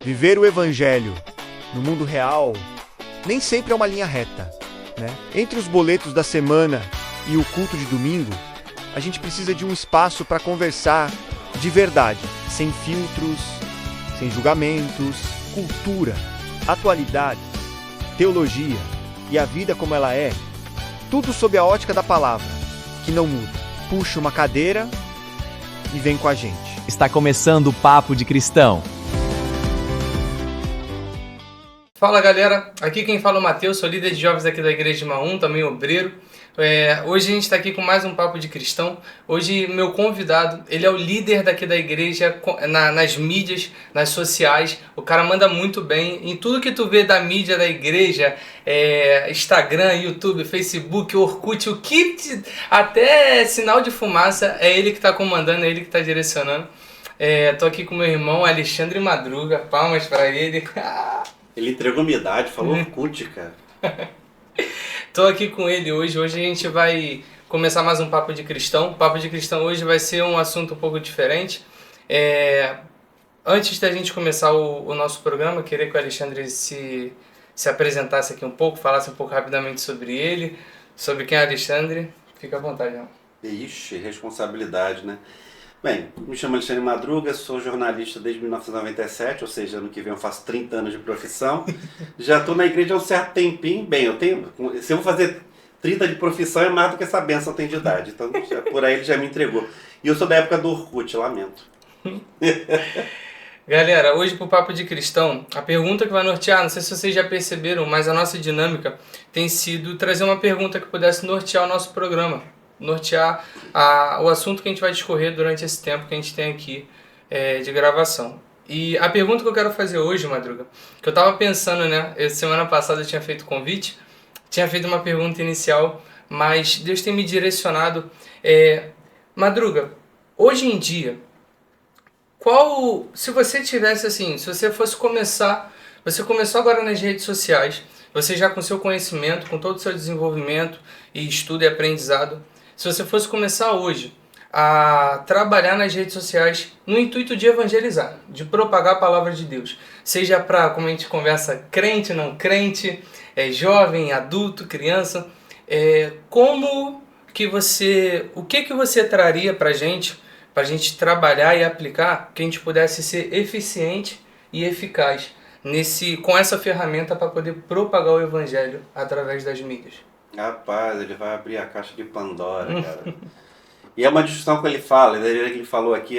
Viver o evangelho no mundo real nem sempre é uma linha reta, né? Entre os boletos da semana e o culto de domingo, a gente precisa de um espaço para conversar de verdade, sem filtros, sem julgamentos, cultura, atualidades, teologia e a vida como ela é, tudo sob a ótica da palavra, que não muda. Puxa uma cadeira e vem com a gente. Está começando o Papo de Cristão. Fala galera, aqui quem fala é o Matheus, sou líder de jovens aqui da Igreja de Maum, também obreiro. Hoje a gente está aqui com mais um Papo de Cristão. Hoje meu convidado, ele é o líder daqui da igreja nas mídias, nas sociais. O cara manda muito bem em tudo que tu vê da mídia da igreja, Instagram, YouTube, Facebook, Orkut, até sinal de fumaça, é ele que está comandando, é ele que está direcionando. Tô aqui com meu irmão Alexandre Madruga, palmas para ele. Ele entregou minha idade, falou Orkut, cara. Tô aqui com ele hoje. Hoje a gente vai começar mais um Papo de Cristão. O Papo de Cristão hoje vai ser um assunto um pouco diferente. Antes da gente começar o nosso programa, queria que o Alexandre se apresentasse aqui um pouco, falasse um pouco rapidamente sobre ele, sobre quem é Alexandre. Fica à vontade, irmão. Ixi, responsabilidade, né? Bem, me chamo Alexandre Madruga, sou jornalista desde 1997, ou seja, ano que vem eu faço 30 anos de profissão. Já estou na igreja há um certo tempinho. Bem, se eu vou fazer 30 de profissão é mais do que essa benção tem de idade. Então, por aí ele já me entregou. E eu sou da época do Orkut, lamento. Galera, hoje pro Papo de Cristão, a pergunta que vai nortear, não sei se vocês já perceberam, mas a nossa dinâmica tem sido trazer uma pergunta que pudesse nortear o nosso programa. Nortear o assunto que a gente vai discorrer durante esse tempo que a gente tem aqui de gravação. E a pergunta que eu quero fazer hoje, Madruga, que eu tava pensando, né? Semana passada eu tinha feito convite, tinha feito uma pergunta inicial, mas Deus tem me direcionado. Madruga, hoje em dia, se você tivesse assim, se você fosse começar, você começou agora nas redes sociais, você já com seu conhecimento, com todo o seu desenvolvimento e estudo e aprendizado, se você fosse começar hoje a trabalhar nas redes sociais no intuito de evangelizar, de propagar a palavra de Deus, seja para, como a gente conversa, crente, não crente, jovem, adulto, criança, o que você traria para a gente trabalhar e aplicar, que a gente pudesse ser eficiente e eficaz com essa ferramenta para poder propagar o evangelho através das mídias? Rapaz, ele vai abrir a caixa de Pandora, cara. E é uma discussão que ele fala, que ele falou aqui,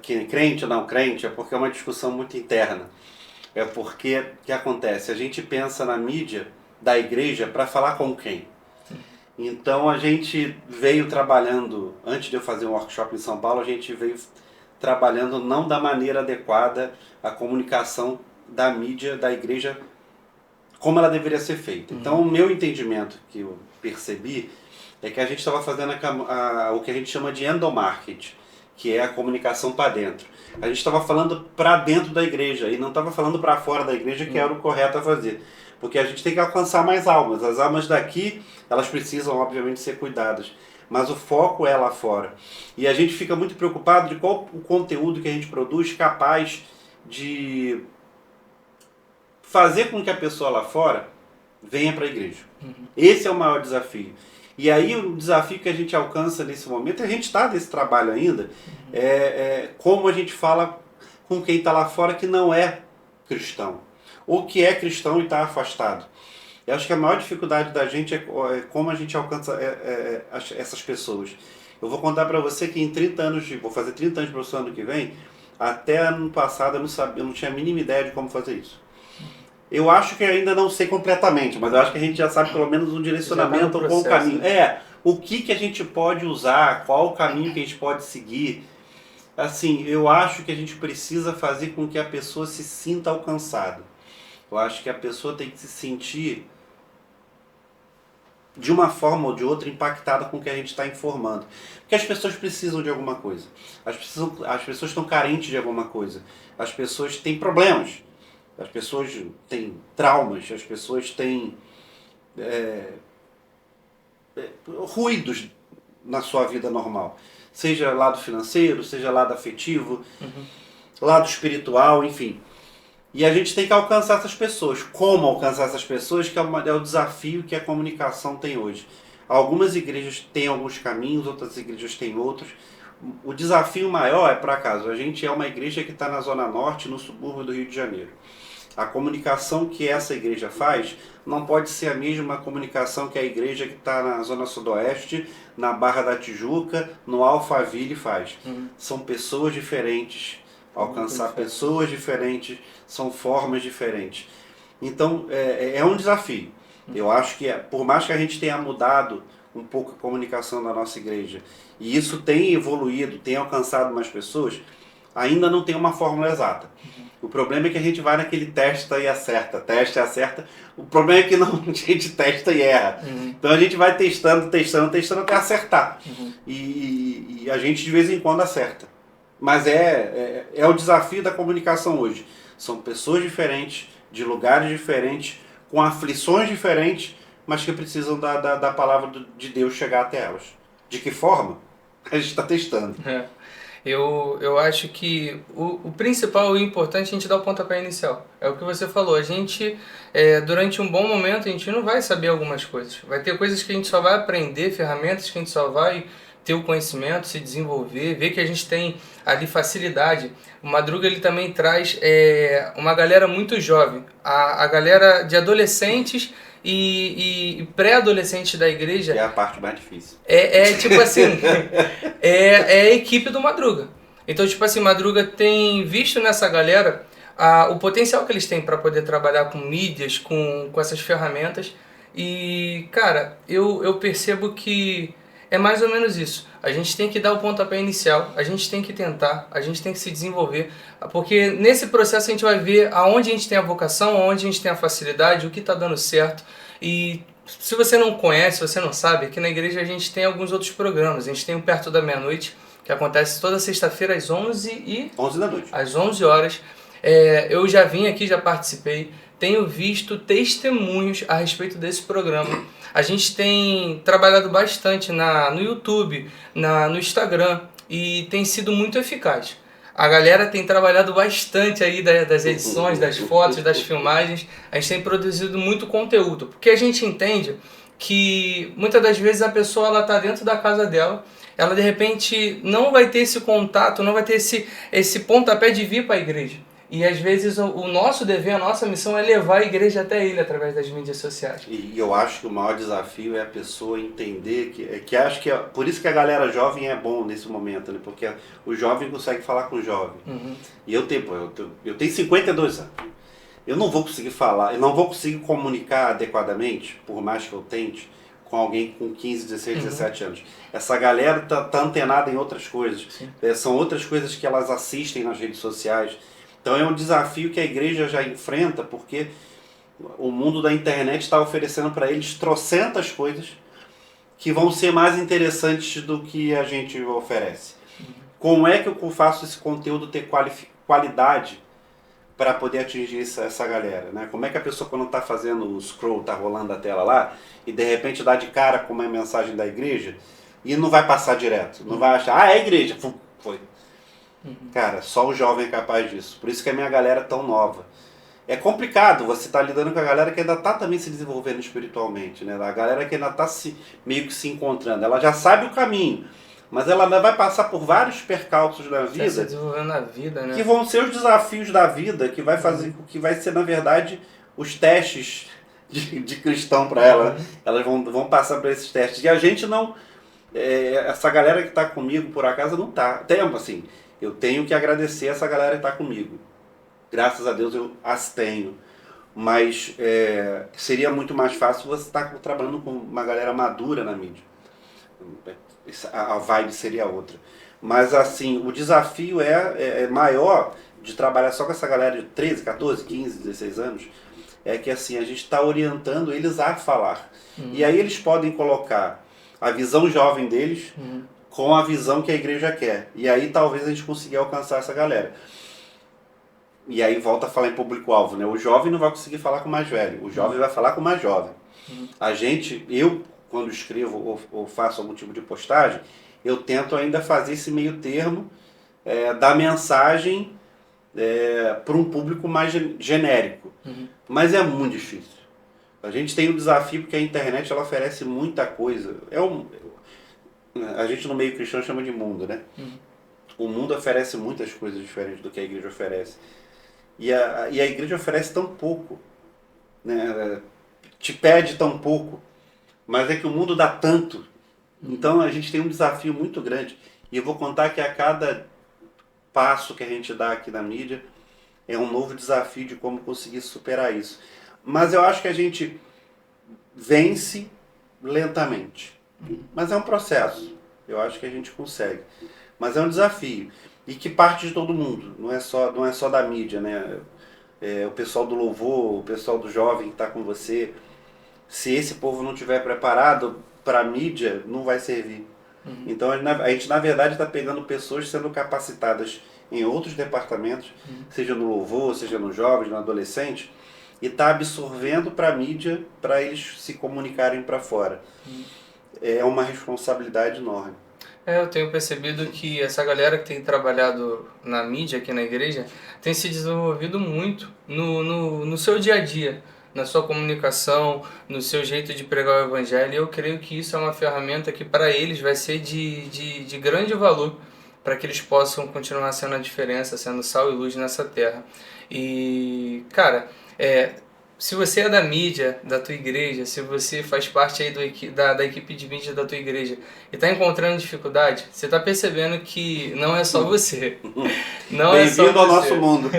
que crente ou não crente, é porque é uma discussão muito interna. É porque, o que acontece? A gente pensa na mídia da igreja para falar com quem? Então a gente veio trabalhando, antes de eu fazer um workshop em São Paulo, a gente veio trabalhando não da maneira adequada a comunicação da mídia da igreja como ela deveria ser feita. Então, o meu entendimento que eu percebi é que a gente estava fazendo o que a gente chama de endomarketing, que é a comunicação para dentro. A gente estava falando para dentro da igreja e não estava falando para fora da igreja, que era o correto a fazer. Porque a gente tem que alcançar mais almas. As almas daqui, elas precisam, obviamente, ser cuidadas. Mas o foco é lá fora. E a gente fica muito preocupado de qual o conteúdo que a gente produz capaz de fazer com que a pessoa lá fora venha para a igreja. Esse é o maior desafio. E aí o desafio que a gente alcança nesse momento, a gente está nesse trabalho ainda, como a gente fala com quem está lá fora que não é cristão, ou que é cristão e está afastado. Eu acho que a maior dificuldade da gente é como a gente alcança essas pessoas. Eu vou contar para você que em 30 anos, vou fazer 30 anos de profissão ano que vem, até ano passado eu não tinha a mínima ideia de como fazer isso. Eu acho que ainda não sei completamente, mas eu acho que a gente já sabe pelo menos um direcionamento ou qual o caminho. O que a gente pode usar, qual o caminho que a gente pode seguir. Assim, eu acho que a gente precisa fazer com que a pessoa se sinta alcançada. Eu acho que a pessoa tem que se sentir, de uma forma ou de outra, impactada com o que a gente está informando. Porque as pessoas precisam de alguma coisa. As pessoas estão carentes de alguma coisa. As pessoas têm problemas. As pessoas têm traumas, as pessoas têm ruídos na sua vida normal. Seja lado financeiro, seja lado afetivo, lado espiritual, enfim. E a gente tem que alcançar essas pessoas. Como alcançar essas pessoas, que é o desafio que a comunicação tem hoje. Algumas igrejas têm alguns caminhos, outras igrejas têm outros. O desafio maior é, por acaso, a gente é uma igreja que está na Zona Norte, no subúrbio do Rio de Janeiro. A comunicação que essa igreja faz não pode ser a mesma comunicação que a igreja que está na Zona Sudoeste, na Barra da Tijuca, no Alphaville faz. São pessoas diferentes, alcançar pessoas diferentes, são formas diferentes. Então, é um desafio. Eu acho que, por mais que a gente tenha mudado um pouco a comunicação da nossa igreja, e isso tem evoluído, tem alcançado mais pessoas, ainda não tem uma fórmula exata. O problema é que a gente vai naquele testa e acerta. O problema é que não, a gente testa e erra. Então a gente vai testando até acertar. E a gente de vez em quando acerta. Mas é o desafio da comunicação hoje. São pessoas diferentes, de lugares diferentes, com aflições diferentes, mas que precisam da palavra de Deus chegar até elas. De que forma? A gente está testando. Eu acho que o principal e o importante é a gente dar o pontapé inicial. É o que você falou. A gente, durante um bom momento, a gente não vai saber algumas coisas. Vai ter coisas que a gente só vai aprender, ferramentas que a gente só vai ter o conhecimento, se desenvolver, ver que a gente tem ali facilidade. O Madruga, ele também traz uma galera muito jovem. A galera de adolescentes e pré-adolescentes da igreja. É a parte mais difícil. Tipo assim, é a equipe do Madruga. Então, tipo assim, Madruga tem visto nessa galera o potencial que eles têm para poder trabalhar com mídias, com essas ferramentas. E, cara, eu percebo que é mais ou menos isso. A gente tem que dar o pontapé inicial, a gente tem que tentar, a gente tem que se desenvolver, porque nesse processo a gente vai ver aonde a gente tem a vocação, aonde a gente tem a facilidade, o que está dando certo. E se você não conhece, se você não sabe, aqui na igreja a gente tem alguns outros programas. A gente tem o Perto da Meia-Noite, que acontece toda sexta-feira às 11 da noite. Às 11 horas. Eu já vim aqui, já participei, tenho visto testemunhos a respeito desse programa. A gente tem trabalhado bastante no YouTube, no Instagram, e tem sido muito eficaz. A galera tem trabalhado bastante aí das edições, das fotos, das filmagens. A gente tem produzido muito conteúdo, porque a gente entende que muitas das vezes a pessoa está dentro da casa dela, ela de repente não vai ter esse contato, não vai ter esse pontapé de vir para a igreja. E às vezes o nosso dever, a nossa missão é levar a igreja até ele através das mídias sociais. E eu acho que o maior desafio é a pessoa entender que acho que por isso que a galera jovem é bom nesse momento, né? Porque o jovem consegue falar com o jovem. E eu tenho 52 anos. Eu não vou conseguir falar, eu não vou conseguir comunicar adequadamente, por mais que eu tente, com alguém com 15, 16, 17 anos. Essa galera tá antenada em outras coisas. São outras coisas que elas assistem nas redes sociais. Então é um desafio que a igreja já enfrenta, porque o mundo da internet está oferecendo para eles trocentas coisas que vão ser mais interessantes do que a gente oferece. Como é que eu faço esse conteúdo ter qualidade para poder atingir essa galera? Né? Como é que a pessoa, quando está fazendo o scroll, está rolando a tela lá, e de repente dá de cara com uma mensagem da igreja, e não vai passar direto, não vai achar, é a igreja, foi. Cara, só o jovem é capaz disso. Por isso que a minha galera é tão nova. É complicado você estar lidando com a galera que ainda está também se desenvolvendo espiritualmente, né? A galera que ainda está meio que se encontrando. Ela já sabe o caminho, mas ela ainda vai passar por vários percalços na vida, se desenvolvendo na vida, né? Que vão ser os desafios da vida, que vai fazer, que vai ser, na verdade, os testes de cristão para ela. Elas vão passar por esses testes. E a gente não... essa galera que está comigo, por acaso, não está. Tempo, assim... Eu tenho que agradecer essa galera que está comigo. Graças a Deus eu as tenho. Mas seria muito mais fácil você estar trabalhando com uma galera madura na mídia. A vibe seria outra. Mas assim, o desafio é maior de trabalhar só com essa galera de 13, 14, 15, 16 anos. É que assim, a gente está orientando eles a falar. E aí eles podem colocar a visão jovem deles... com a visão que a igreja quer. E aí talvez a gente consiga alcançar essa galera. E aí volta a falar em público-alvo, né? O jovem não vai conseguir falar com o mais velho, o jovem vai falar com o mais jovem. Eu, quando escrevo ou faço algum tipo de postagem, eu tento ainda fazer esse meio termo da mensagem para um público mais genérico. Mas é muito difícil. A gente tem um desafio porque a internet ela oferece muita coisa. A gente no meio cristão chama de mundo, né? O mundo oferece muitas coisas diferentes do que a igreja oferece. E a igreja oferece tão pouco, né? Te pede tão pouco, mas é que o mundo dá tanto. Então a gente tem um desafio muito grande. E eu vou contar que a cada passo que a gente dá aqui na mídia é um novo desafio de como conseguir superar isso. Mas eu acho que a gente vence lentamente. Mas é um processo. Eu acho que a gente consegue. Mas é um desafio. E que parte de todo mundo. Não é só da mídia, né? O pessoal do louvor, o pessoal do jovem que está com você. Se esse povo não estiver preparado para a mídia, não vai servir. Então a gente na verdade está pegando pessoas sendo capacitadas em outros departamentos, seja no louvor, seja no jovem, no adolescente, e está absorvendo para a mídia para eles se comunicarem para fora. É uma responsabilidade enorme. Eu tenho percebido que essa galera que tem trabalhado na mídia aqui na igreja tem se desenvolvido muito no seu dia a dia, na sua comunicação, no seu jeito de pregar o evangelho. E eu creio que isso é uma ferramenta que para eles vai ser de grande valor, para que eles possam continuar sendo a diferença, sendo sal e luz nessa terra. E, cara, se você é da mídia, da tua igreja, se você faz parte aí da equipe de mídia da tua igreja e está encontrando dificuldade, você está percebendo que não é só você. Não é só Bem-vindo ao você. nosso mundo.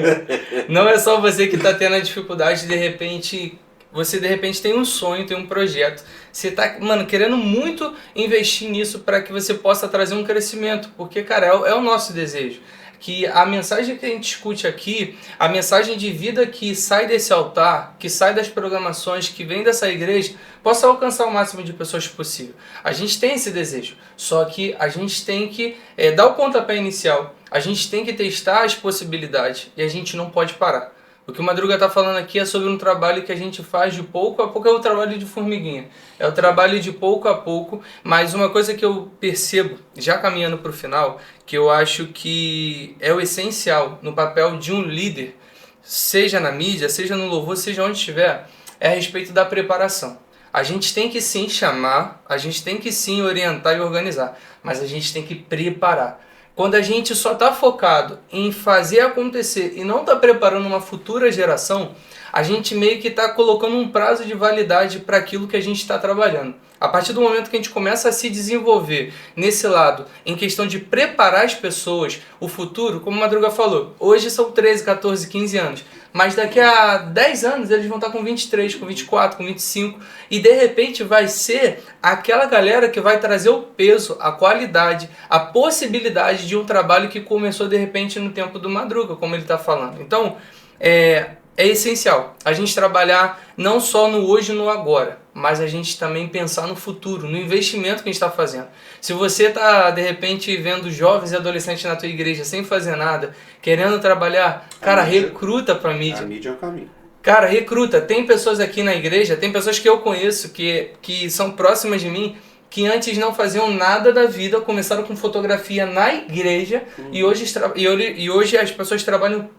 Não é só você que está tendo a dificuldade, de repente... Você de repente tem um sonho, tem um projeto. Você tá, querendo muito investir nisso para que você possa trazer um crescimento. Porque, cara, é o nosso desejo. Que a mensagem que a gente discute aqui, a mensagem de vida que sai desse altar, que sai das programações, que vem dessa igreja, possa alcançar o máximo de pessoas possível. A gente tem esse desejo, só que a gente tem que dar o pontapé inicial, a gente tem que testar as possibilidades e a gente não pode parar. O que o Madruga está falando aqui é sobre um trabalho que a gente faz de pouco a pouco, é o trabalho de formiguinha. É o trabalho de pouco a pouco, mas uma coisa que eu percebo, já caminhando para o final, que eu acho que é o essencial no papel de um líder, seja na mídia, seja no louvor, seja onde estiver, é a respeito da preparação. A gente tem que sim chamar, a gente tem que sim orientar e organizar, mas a gente tem que preparar. Quando a gente só está focado em fazer acontecer e não está preparando uma futura geração, a gente meio que está colocando um prazo de validade para aquilo que a gente está trabalhando. A partir do momento que a gente começa a se desenvolver nesse lado, em questão de preparar as pessoas, o futuro, como o Madruga falou, hoje são 13, 14, 15 anos, mas daqui a 10 anos eles vão estar com 23, com 24, com 25, e de repente vai ser aquela galera que vai trazer o peso, a qualidade, a possibilidade de um trabalho que começou de repente no tempo do Madruga, como ele está falando. Então, é essencial a gente trabalhar não só no hoje e no agora, mas a gente também pensar no futuro, no investimento que a gente está fazendo. Se você está, de repente, vendo jovens e adolescentes na tua igreja sem fazer nada, querendo trabalhar, cara, recruta para a mídia. A mídia é o caminho. Cara, recruta. Tem pessoas aqui na igreja, tem pessoas que eu conheço, que são próximas de mim, que antes não faziam nada da vida, começaram com fotografia na igreja e hoje as pessoas trabalham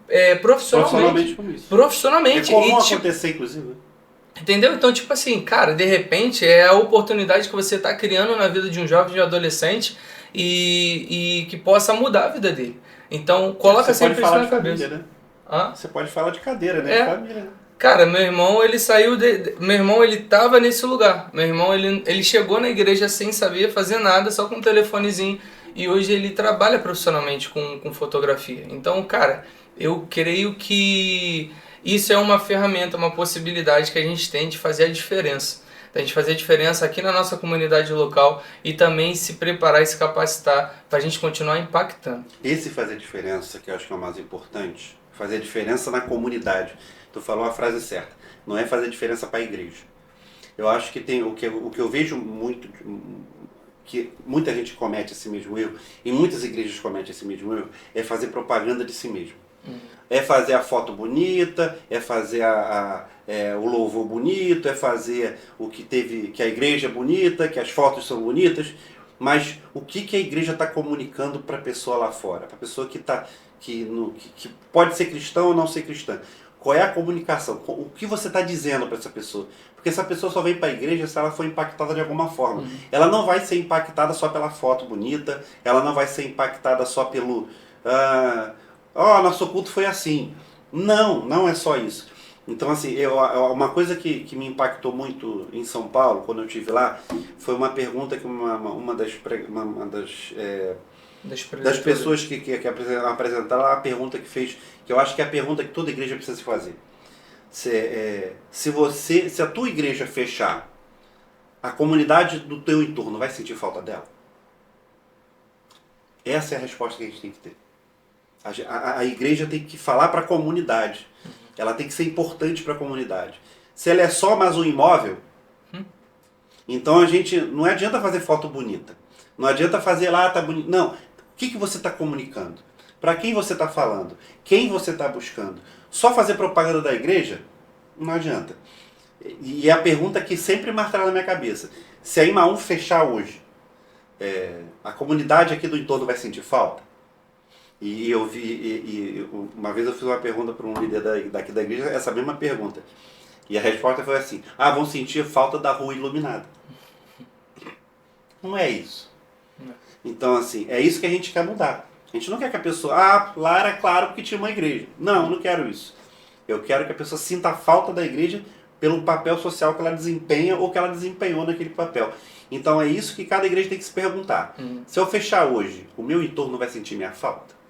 profissionalmente com isso. Profissionalmente. É comum e, acontecer, inclusive. Entendeu? Então, tipo assim, cara, de repente é a oportunidade que você está criando na vida de um jovem, de um adolescente e que possa mudar a vida dele. Então, coloca sempre isso na cabeça. Família, né? Hã? Você pode falar de cadeira, né? De família, né? Cara, meu irmão, ele saiu meu irmão, ele tava nesse lugar. Meu irmão, ele chegou na igreja sem saber fazer nada, só com um telefonezinho. E hoje ele trabalha profissionalmente com fotografia. Então, cara, eu creio que isso é uma ferramenta, uma possibilidade que a gente tem de fazer a diferença. Da gente fazer a diferença aqui na nossa comunidade local e também se preparar e se capacitar para a gente continuar impactando. Esse fazer diferença, que eu acho que é o mais importante, fazer a diferença na comunidade. Tu falou a frase certa, não é fazer diferença para a igreja. Eu acho que tem o que eu vejo muito, que muita gente comete esse mesmo erro, e muitas igrejas cometem esse mesmo erro, é fazer propaganda de si mesmo. É fazer a foto bonita, é fazer o louvor bonito, é fazer que a igreja é bonita, que as fotos são bonitas, mas o que a igreja está comunicando para a pessoa lá fora, para a pessoa que que pode ser cristão ou não ser cristã. Qual é a comunicação? O que você está dizendo para essa pessoa? Porque essa pessoa só vem para a igreja se ela for impactada de alguma forma. Ela não vai ser impactada só pela foto bonita, ela não vai ser impactada só pelo... nosso culto foi assim. Não é só isso. Então, assim, uma coisa que me impactou muito em São Paulo, quando eu estive lá, foi uma pergunta que uma das pessoas que apresentaram, a pergunta que fez, que eu acho que é a pergunta que toda igreja precisa se fazer. Se a tua igreja fechar, a comunidade do teu entorno vai sentir falta dela? Essa é a resposta que a gente tem que ter. A igreja tem que falar para a comunidade. Ela tem que ser importante para a comunidade. Se ela é só mais um imóvel, então a gente não adianta fazer foto bonita. Não adianta fazer lá, tá bonito. Não. O que você está comunicando? Para quem você está falando? Quem você está buscando? Só fazer propaganda da igreja? Não adianta. E é a pergunta que sempre martela na minha cabeça. Se a IMA1 fechar hoje, a comunidade aqui do entorno vai sentir falta? E eu vi, uma vez eu fiz uma pergunta para um líder daqui da igreja, essa mesma pergunta. E a resposta foi assim: vão sentir falta da rua iluminada. Não é isso. Então, assim, é isso que a gente quer mudar. A gente não quer que a pessoa, lá era claro porque tinha uma igreja. Não, eu não quero isso. Eu quero que a pessoa sinta a falta da igreja pelo papel social que ela desempenha ou que ela desempenhou naquele papel. Então é isso que cada igreja tem que se perguntar. Se eu fechar hoje, o meu entorno vai sentir minha falta?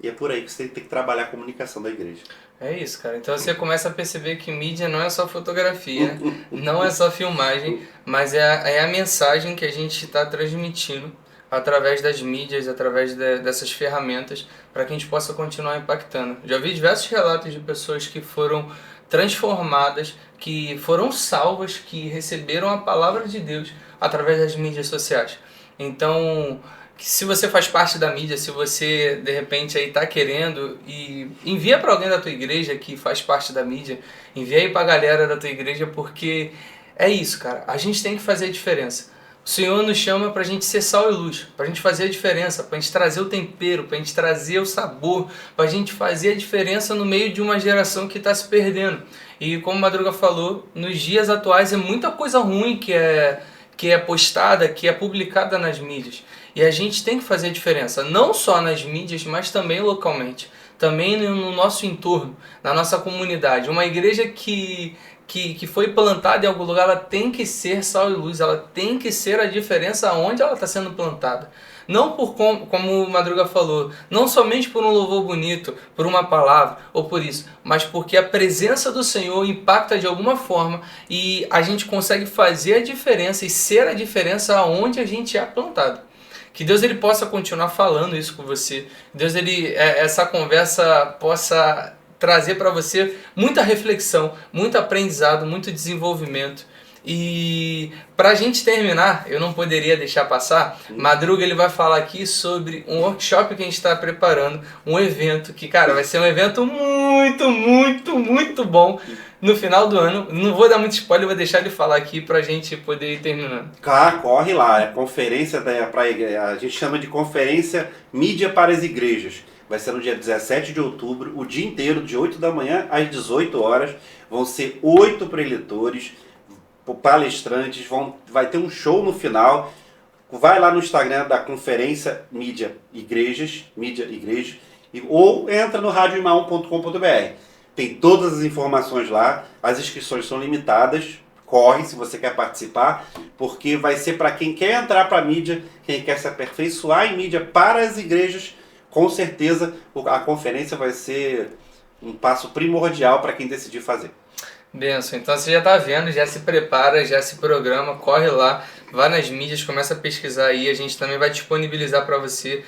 E é por aí que você tem que trabalhar a comunicação da igreja. É isso, cara. Então você começa a perceber que mídia não é só fotografia, não é só filmagem, mas é a mensagem que a gente está transmitindo através das mídias, através dessas ferramentas, para que a gente possa continuar impactando. Já vi diversos relatos de pessoas que foram transformadas, que foram salvas, que receberam a palavra de Deus através das mídias sociais. Então, se você faz parte da mídia, se você de repente aí está querendo, e envia para alguém da tua igreja que faz parte da mídia, envia aí para a galera da tua igreja, porque é isso, cara, a gente tem que fazer a diferença. O Senhor nos chama para a gente ser sal e luz, para a gente fazer a diferença, para a gente trazer o tempero, para a gente trazer o sabor, para a gente fazer a diferença no meio de uma geração que está se perdendo. E como o Madruga falou, nos dias atuais é muita coisa ruim que é postada, que é publicada nas mídias. E a gente tem que fazer a diferença, não só nas mídias, mas também localmente, também no nosso entorno, na nossa comunidade. Uma igreja que foi plantada em algum lugar, ela tem que ser sal e luz, ela tem que ser a diferença onde ela está sendo plantada. Não por, como o Madruga falou, não somente por um louvor bonito, por uma palavra ou por isso, mas porque a presença do Senhor impacta de alguma forma e a gente consegue fazer a diferença e ser a diferença aonde a gente é plantado. Que Deus ele possa continuar falando isso com você. Deus essa conversa possa trazer para você muita reflexão, muito aprendizado, muito desenvolvimento. E para a gente terminar, eu não poderia deixar passar, Madruga ele vai falar aqui sobre um workshop que a gente está preparando, um evento que, cara, vai ser um evento muito, muito, muito bom no final do ano. Não vou dar muito spoiler, vou deixar ele falar aqui para a gente poder ir terminando. Corre lá, é conferência a gente chama de conferência Mídia para as Igrejas. Vai ser no dia 17 de outubro, o dia inteiro, de 8 da manhã às 18 horas. Vão ser 8 preletores, palestrantes, vai ter um show no final. Vai lá no Instagram da conferência Mídia Igrejas, ou entra no radioima1.com.br. Tem todas as informações lá, as inscrições são limitadas. Corre se você quer participar, porque vai ser para quem quer entrar para a mídia, quem quer se aperfeiçoar em mídia para as igrejas. Com certeza a conferência vai ser um passo primordial para quem decidir fazer. Benção, então você já está vendo, já se prepara, já se programa, corre lá, vai nas mídias, começa a pesquisar aí, a gente também vai disponibilizar para você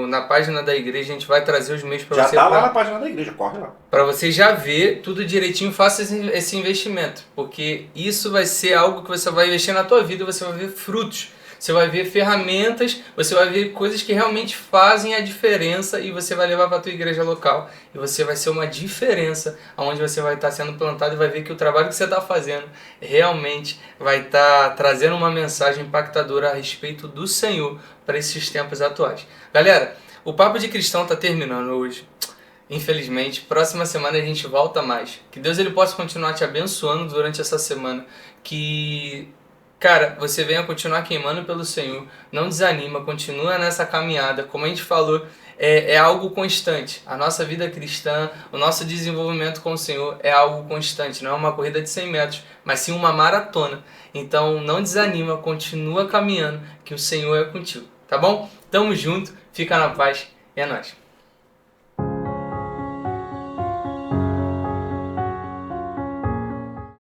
na página da igreja, a gente vai trazer os meios para você. Já está lá na página da igreja, corre lá. Para você já ver tudo direitinho, faça esse investimento, porque isso vai ser algo que você vai investir na tua vida e você vai ver frutos. Você vai ver ferramentas, você vai ver coisas que realmente fazem a diferença e você vai levar para a tua igreja local. E você vai ser uma diferença onde você vai estar sendo plantado e vai ver que o trabalho que você está fazendo realmente vai estar trazendo uma mensagem impactadora a respeito do Senhor para esses tempos atuais. Galera, O Papo de Cristão tá terminando hoje. Infelizmente, próxima semana a gente volta mais. Que Deus ele possa continuar te abençoando durante essa semana. Que, cara, você venha continuar queimando pelo Senhor. Não desanima, continua nessa caminhada. Como a gente falou, é algo constante. A nossa vida cristã, o nosso desenvolvimento com o Senhor é algo constante. Não é uma corrida de 100 metros, mas sim uma maratona. Então não desanima, continua caminhando, que o Senhor é contigo. Tá bom? Tamo junto, fica na paz e é nóis.